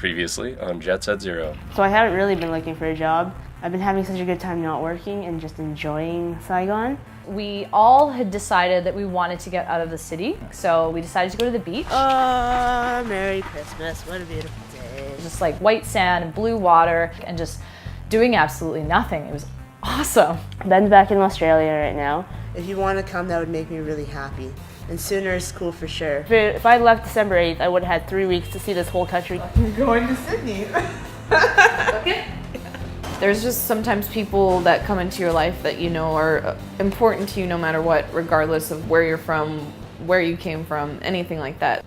Previously on JetSetZero. So I haven't really been looking for a job. I've been having such a good time not working and just enjoying Saigon. We all had decided that we wanted to get out of the city, so we decided to go to the beach. Merry Christmas, what a beautiful day. Just like white sand and blue water and just doing absolutely nothing. It was awesome. Ben's back in Australia right now. If you want to come, that would make me really happy. And sooner is cool for sure. If I left December 8th, I would have had 3 weeks to see this whole country. You're going to Sydney. Okay. There's just sometimes people that come into your life that you know are important to you no matter what, regardless of where you're from, where you came from, anything like that.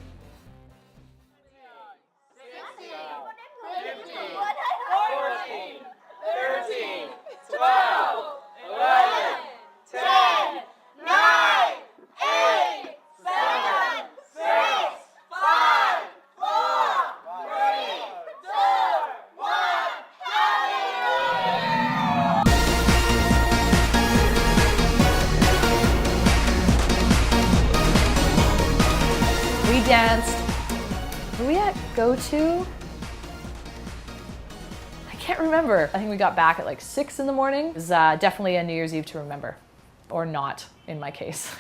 We danced. Were we at Go-To? I can't remember. I think we got back at like 6 in the morning. It was definitely a New Year's Eve to remember. Or not, in my case.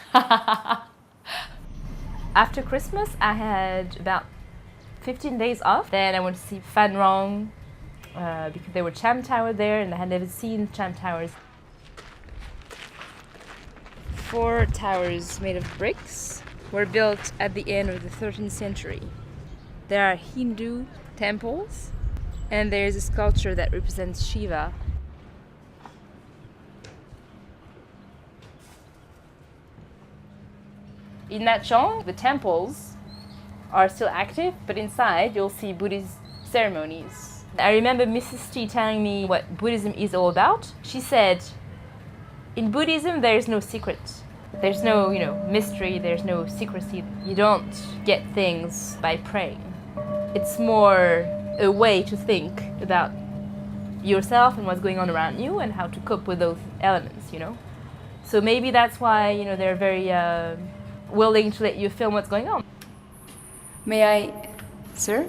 After Christmas, I had about 15 days off. Then I went to see Phan Rang because there were Cham Towers there and I had never seen Cham Towers. 4 towers made of bricks were built at the end of the 13th century. There are Hindu temples and there is a sculpture that represents Shiva. In that Chong, the temples are still active, but inside you'll see Buddhist ceremonies. I remember Mrs. T telling me what Buddhism is all about. She said, in Buddhism there is no secret. There's no, mystery, there's no secrecy. You don't get things by praying. It's more a way to think about yourself and what's going on around you and how to cope with those elements, So maybe that's why, they're very willing to let you film what's going on. May I, sir?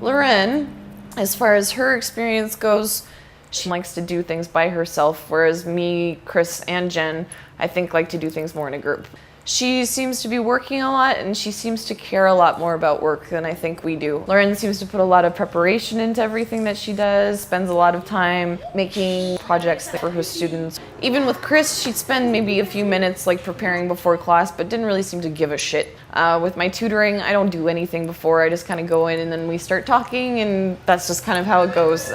Laurene, as far as her experience goes, she likes to do things by herself, whereas me, Kris, and Jen, I think like to do things more in a group. She seems to be working a lot and she seems to care a lot more about work than I think we do. Laurene seems to put a lot of preparation into everything that she does, spends a lot of time making projects for her students. Even with Kris, she'd spend maybe a few minutes like preparing before class, but didn't really seem to give a shit. With my tutoring, I don't do anything before, I just kind of go in and then we start talking and that's just kind of how it goes.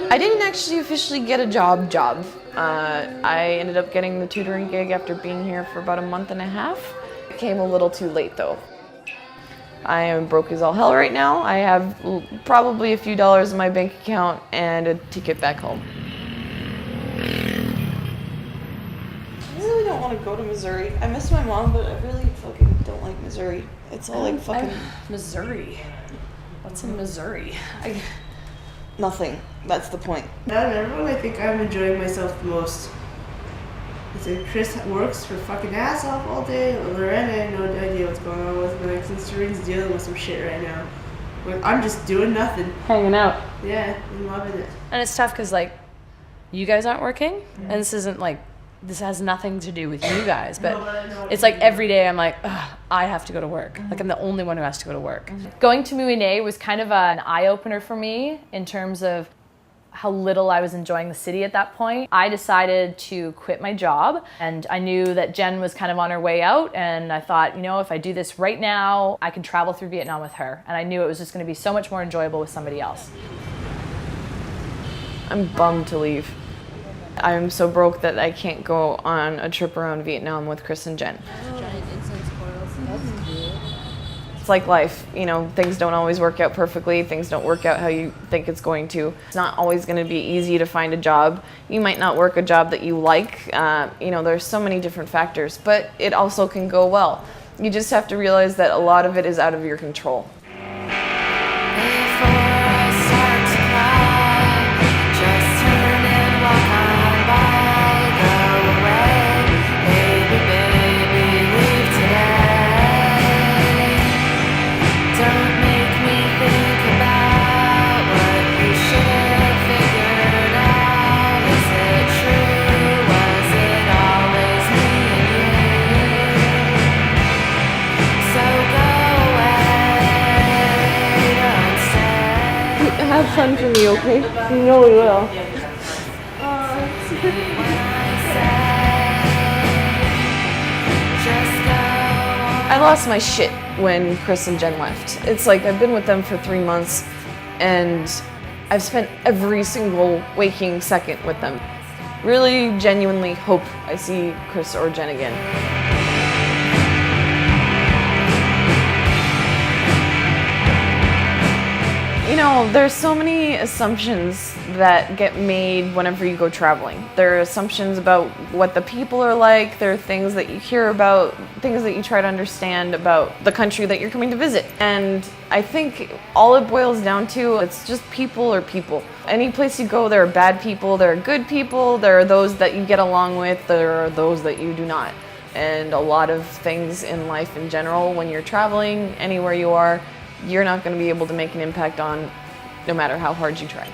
I didn't actually officially get a job. I ended up getting the tutoring gig after being here for about a month and a half. It came a little too late though. I am broke as all hell right now. I have probably a few dollars in my bank account and a ticket back home. I really don't want to go to Missouri. I miss my mom, but I really fucking don't like Missouri. It's all like fucking... Missouri. What's in Missouri? Nothing. That's the point. Out of everyone, I think I'm enjoying myself the most. It's like Kris works her fucking ass off all day. Laurene, I have no idea what's going on with, but since Serene's dealing with some shit right now, I'm just doing nothing. Hanging out. Yeah, I'm loving it. And it's tough because you guys aren't working and this has nothing to do with you guys, but it's like every day I'm like, ugh, I have to go to work. Like I'm the only one who has to go to work. Going to Muine was kind of an eye-opener for me in terms of how little I was enjoying the city at that point. I decided to quit my job and I knew that Jen was kind of on her way out and I thought, if I do this right now, I can travel through Vietnam with her. And I knew it was just gonna be so much more enjoyable with somebody else. I'm bummed to leave. I'm so broke that I can't go on a trip around Vietnam with Kris and Jen. Giant incense coils. That's cute. It's like life, things don't always work out perfectly, things don't work out how you think it's going to. It's not always going to be easy to find a job. You might not work a job that you like, there's so many different factors, but it also can go well. You just have to realize that a lot of it is out of your control. for me, okay? You know we will. I lost my shit when Kris and Jen left. It's like I've been with them for 3 months and I've spent every single waking second with them. Really genuinely hope I see Kris or Jen again. You know, there's so many assumptions that get made whenever you go traveling. There are assumptions about what the people are like, there are things that you hear about, things that you try to understand about the country that you're coming to visit. And I think all it boils down to, it's just people are people. Any place you go, there are bad people, there are good people, there are those that you get along with, there are those that you do not. And a lot of things in life in general, when you're traveling, anywhere you are, you're not going to be able to make an impact on no matter how hard you try.